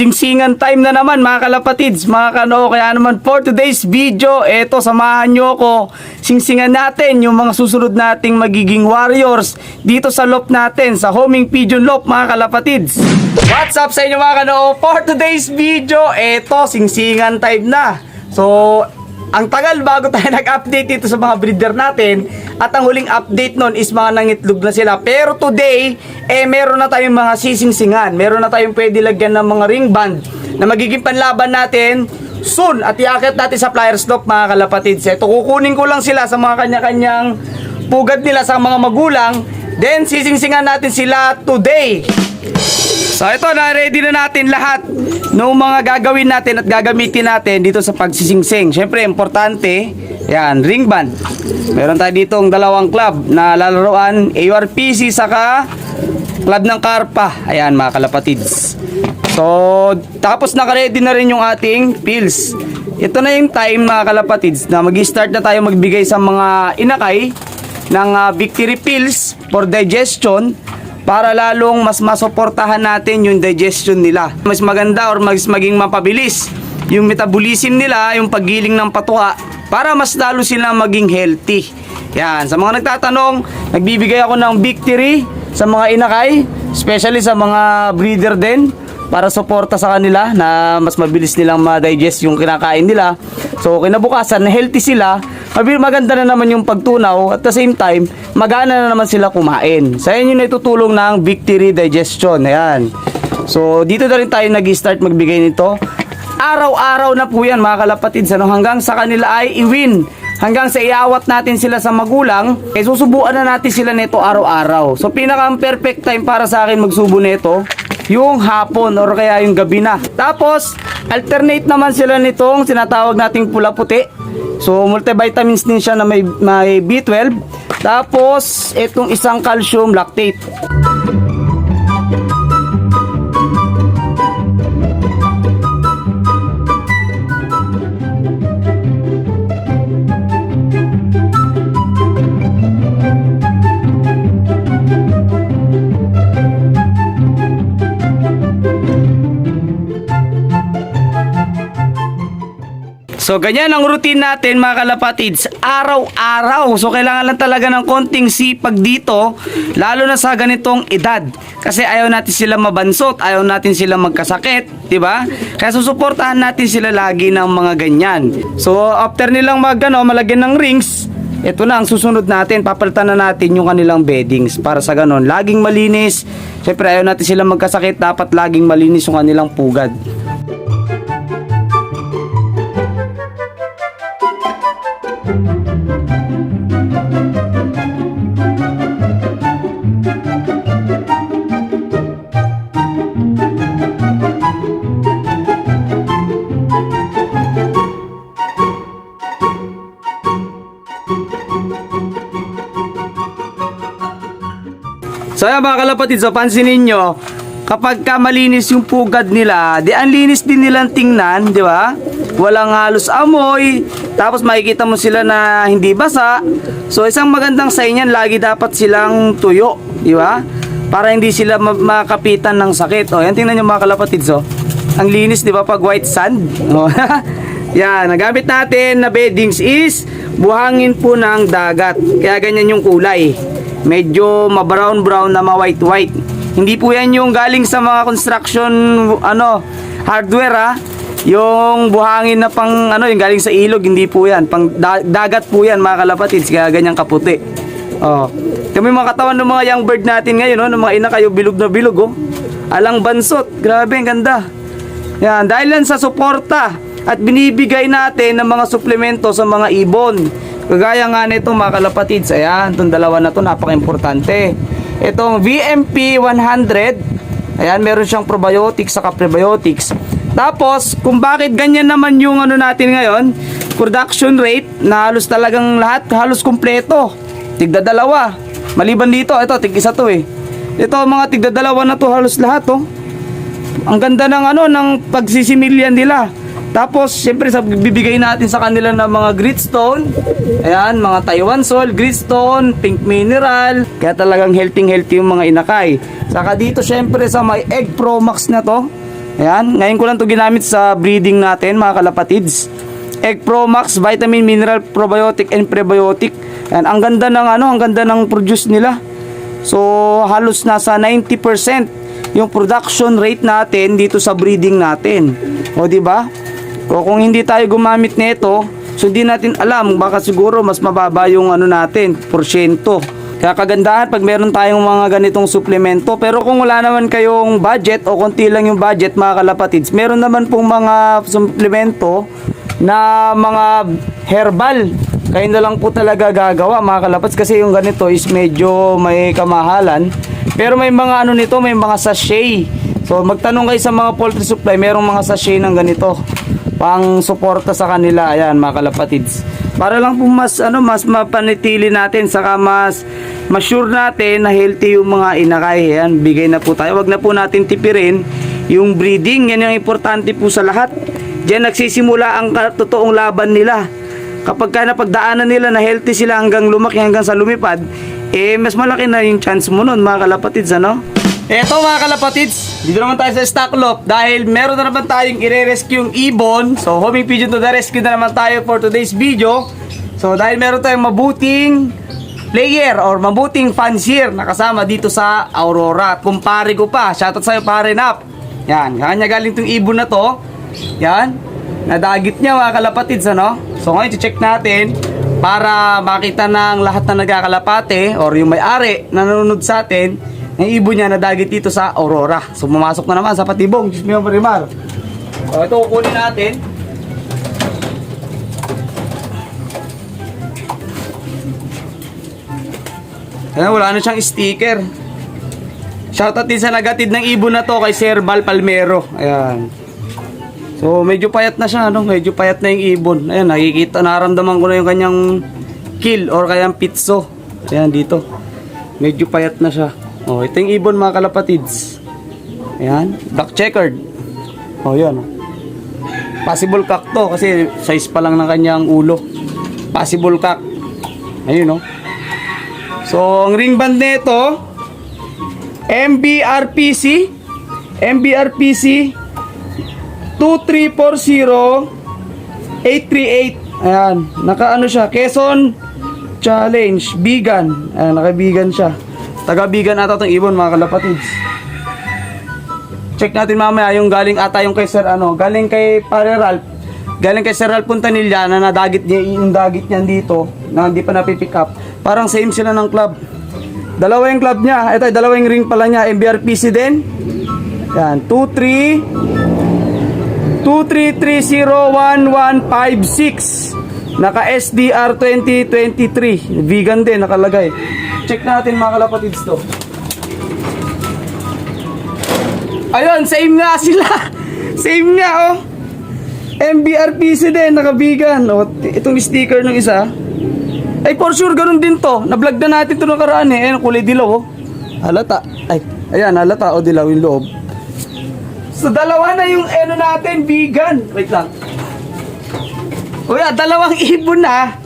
Singsingan time na naman mga kalapatids, mga kano. Kaya naman for today's video, eto samahan nyo ko. Singsingan natin yung mga susunod nating magiging warriors dito sa loft natin, sa homing pigeon loft mga kalapatids. What's up sa inyo mga kano? For today's video, eto singsingan time na. So, ang tagal bago tayo nag-update dito sa mga breeder natin. At ang huling update nun is mga nangitlog na sila. Pero today, meron na tayong mga sisingsingan. Meron na tayong pwede lagyan ng mga ring band na magiging panlaban natin soon. At iakit natin sa flyers loft mga kalapatids. Ito, kukunin ko lang sila sa mga kanya-kanyang pugad nila sa mga magulang. Then, sisingsingan natin sila today. So ito, na-ready na natin lahat ng mga gagawin natin at gagamitin natin dito sa pagsisingsing. Siyempre, importante, yan, ring band. Meron tayo ditong dalawang club na lalaroan, ARPC saka club ng Karpa. Ayan mga kalapatids. So, tapos naka-ready na rin yung ating pills. Ito na yung time mga kalapatids na mag-start na tayo magbigay sa mga inakay ng victory pills for digestion, para lalong mas masuportahan natin yung digestion nila. Mas maganda or maging mapabilis yung metabolism nila, yung paggiling ng patuha, para mas lalo sila maging healthy. Yan, sa mga nagtatanong, nagbibigay ako ng victory sa mga inakay, especially sa mga breeder din, para suporta sa kanila na mas mabilis nilang ma-digest yung kinakain nila. So kinabukasan, healthy sila, maganda na naman yung pagtunaw, at the same time, magana na naman sila kumain. Sa inyo na itutulong ng victory digestion. Ayan. So dito na rin tayo nag-start magbigay nito. Araw-araw na po yan mga kalapatids. Hanggang sa kanila ay i-win. Hanggang sa iawat natin sila sa magulang, susubuan na natin sila nito araw-araw. So pinaka-perfect time para sa akin magsubo nito, yung hapon or kaya yung gabi na. Tapos, alternate naman sila nitong sinatawag nating pula-puti. So, multivitamins din siya na may B12. Tapos, itong isang calcium lactate. So, ganyan ang routine natin mga kalapatids, araw-araw. So, kailangan lang talaga ng konting sipag dito, lalo na sa ganitong edad. Kasi ayaw natin sila mabansot, ayaw natin sila magkasakit, di ba? Kaya susuportahan natin sila lagi ng mga ganyan. So, after nilang malagyan ng rings, ito na ang susunod natin, papalitan na natin yung kanilang beddings para sa ganon, laging malinis. Siyempre, ayaw natin sila magkasakit, dapat laging malinis yung kanilang pugad. So ayan mga kalapatids, so pansinin nyo, kapag ka malinis yung pugad nila, di ang linis din nilang tingnan, di ba? Walang halos amoy, tapos makikita mo sila na hindi basa. So isang magandang sign yan, lagi dapat silang tuyo, di ba? Para hindi sila makapitan ng sakit. O yan, tingnan nyo mga kalapatids, oh. Ang linis, di ba, pag white sand? Oh. Yan, nagamit natin na beddings is buhangin po ng dagat. Kaya ganyan yung kulay. Medyo ma-brown-brown na ma-white-white. Hindi po yan yung galing sa mga construction hardware yung buhangin na pang yung galing sa ilog, hindi po yan. Pang dagat po yan mga kalapatids, kaya ganyang kaputi. Oh. Ito yung mga katawan ng mga young bird natin ngayon, ng mga inakayo, bilog na bilog, oh. Alang bansot, grabe, ang ganda. Yan, dahil yan sa suporta at binibigay natin ng mga suplemento sa mga ibon. Kagaya nga nito mga kalapatids, ayan, itong dalawa na to, napaka-importante. Itong VMP 100, ayan, meron siyang probiotics saka prebiotics. Tapos, kung bakit ganyan naman yung natin ngayon, production rate, na halos talagang lahat, halos kumpleto. Tigda dalawa. Maliban dito, ito, tig isa to eh. Ito, mga tigda dalawa na to, halos lahat oh. Ang ganda ng ng pagsisimilyan nila. Tapos, siyempre, bibigay natin sa kanila ng mga gritstone. Ayan, mga Taiwan Sol, gritstone, pink mineral. Kaya talagang healthy yung mga inakay. Saka dito, siyempre, sa may Egg Pro Max na to. Ayan, ngayon ko lang to ginamit sa breeding natin mga kalapatids. Egg Pro Max Vitamin Mineral Probiotic and Prebiotic. Ayan, ang ganda ng ang ganda ng produce nila. So halos nasa 90% yung production rate natin dito sa breeding natin. O di ba? O kung hindi tayo gumamit nito, so hindi natin alam, baka siguro mas mababa yung natin, porsyento. Kaya kagandahan pag meron tayong mga ganitong suplemento. Pero kung wala naman kayong budget o konti lang yung budget mga kalapatids, meron naman pong mga suplemento na mga herbal. Kayo na lang po talaga gagawa mga kalapatids, kasi yung ganito is medyo may kamahalan. Pero may mga nito, may mga sachet. So magtanong kayo sa mga poultry supply, merong mga sachet ng ganito pang suporta sa kanila. Ayan mga kalapatids, para lang po mas mas mapanitili natin, saka mas sure natin na healthy yung mga inakay. Ayan, bigay na po tayo. Wag na po natin tipirin yung breeding. Yan yung importante po sa lahat. Diyan nagsisimula ang totoong laban nila. Kapag ka napagdaanan nila na healthy sila hanggang lumaki, hanggang sa lumipad, mas malaki na yung chance mo nun mga kalapatids. Eto mga kalapatids, dito naman tayo sa stock lot dahil meron na naman tayong i-rescue yung ibon. So homing pigeon to the rescue na naman tayo for today's video. So dahil meron tayong mabuting player or mabuting fancier na kasama dito sa Aurora. Kumpare ko pa, shoutout sa'yo pare Nap. Yan, kanya galing tong ibon na to. Yan, nadagit niya mga kalapatids. So ngayon check natin para makita ng lahat na nagkakalapate or yung may-ari na nanonood sa atin, yung ibon niya nadagit dito sa Aurora. So pumasok na naman sa patibong. Diyos mo yung parimar. So ito kukunin natin. Ayan, wala na siyang sticker. Shoutout din sa nagatid ng ibon na to kay Sir Val Palmero. Ayan. So medyo payat na siya, medyo payat na yung ibon. Ayan, nakikita, naramdaman ko na yung kanyang kill or kanyang pitso. Ayan dito. Medyo payat na siya. Oh, ito yung ibon mga kalapatids. Ayan, black checkered. Oh, yan. Possible cock to kasi size pa lang ng kanyang ulo. Possible cock. Ayun, So, ang ring band nito, MBRPC 2340838. Ayan, naka siya, Quezon Challenge Vegan. Ayan, naka-vegan siya. Taga-vegan ata itong ibon mga kalapatids. Check natin mamaya yung galing ata yung kay Sir galing kay Pare Ralph. Galing kay Sir Ralph Puntanilla na nadagit niya yung dagit niyan dito na hindi pa napipick up. Parang same sila ng club. Dalawa yung club niya. Ito, dalawa yung ring pala niya. MBRPC din. Yan, 23301156. Naka SDR 2023. Vegan din nakalagay. Check natin mga kalapatids to. Ayun, same nga sila. Same nga MBRPC din, naka-vegan. Itong sticker ng isa. Ay, for sure, ganun din to. Na-vlog na natin ito nakaraan Ayan, kulay dilaw Halata. Ay, ayan, halata dilaw yung loob. So, dalawa na yung natin, vegan. Wait lang. Dalawang ibon na.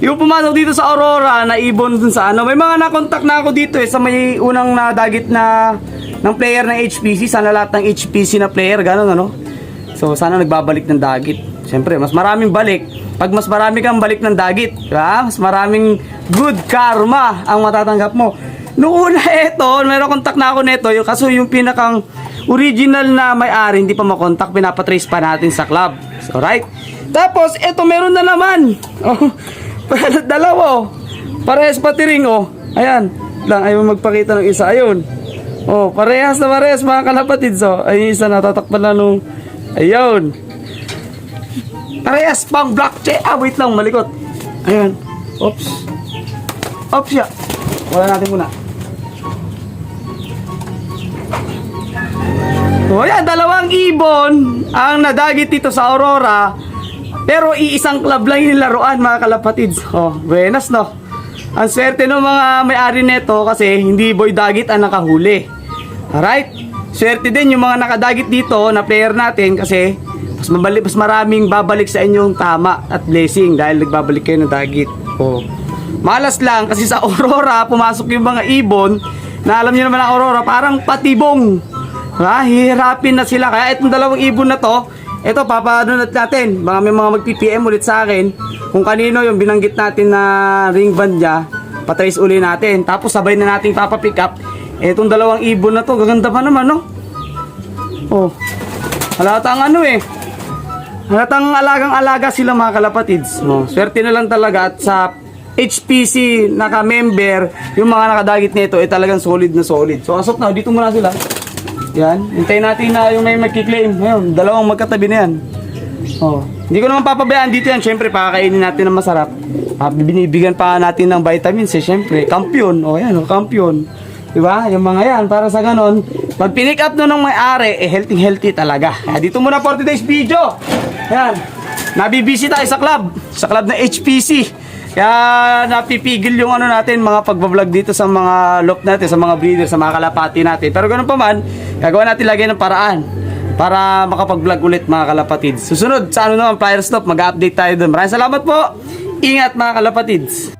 Yung pumasok dito sa Aurora na ibon dun sa may mga nakontak na ako dito sa may unang nadagit na ng player ng HPC. Sana lahat ng HPC na player, ganun So sana nagbabalik ng dagit. Siyempre, mas maraming balik. Pag mas marami kang balik ng dagit, diba? Mas maraming good karma ang matatanggap mo. Noong una meron kontak na ako nito. Kaso yung pinakang original na may-ari, hindi pa makontak. Pinapatrace pa natin sa club. So, right? Tapos, meron na naman. Dalawa parehas pati ring ayan lang, ayaw magpakita ng isa, ayun parehas na parehas mga kalapatids ay isa natatakpan na nung ayun parehas pang black check wait lang, malikot ayan, oops siya, wala natin muna ayan, dalawang ibon ang nadagit dito sa Aurora. Pero iisang club lang yung laruan mga kalapatids. Buenas Ang swerte ng mga may-ari neto kasi hindi boy dagit ang nakahuli. Alright? Swerte din yung mga nakadagit dito na player natin kasi mas maraming babalik sa inyong tama at blessing dahil nagbabalik kayo ng dagit. Malas lang kasi sa Aurora pumasok yung mga ibon na alam niyo naman ang Aurora parang patibong. Hihirapin na sila. Kaya itong dalawang ibon na to, ito, papaano natin. Baka may mga mag-PPM ulit sa akin. Kung kanino yung binanggit natin na ring band niya, patrace uli natin. Tapos sabay na natin papapick up. Itong dalawang ibon na to, gaganda pa naman, no? Oh, halatang ano eh. Halatang alagang-alaga sila mga kalapatids. No? Swerte na lang talaga at sa HPC naka-member, yung mga nakadagit nito ay talagang solid na solid. So asok na, dito muna sila. Yan, hintayin natin na yung may magkiklaim. Ngayon, dalawang magkatabi na yan. Oh, hindi ko naman papabayaan dito yan. Syempre, pakakainin natin ng masarap. Binibigyan pa natin ng vitamins eh. Syempre, kampiyon. Oh, yan, oh, kampiyon. Diba? Yung mga yan, para sa ganon, pag pinick up no ng may-ari, eh, healthy talaga. Kaya dito muna for today's video. Yan, nabibisi tayo sa club na HPC. Kaya napipigil yung ano natin, mga pagbablog dito sa mga loop natin, sa mga breeder, sa mga kalapati natin. Pero ganun pa man, gagawa natin lagi ng paraan para makapag-vlog ulit mga kalapatids. Susunod sa ano naman, Flyers Stop, mag-update tayo doon. Maraming salamat po. Ingat mga kalapatids.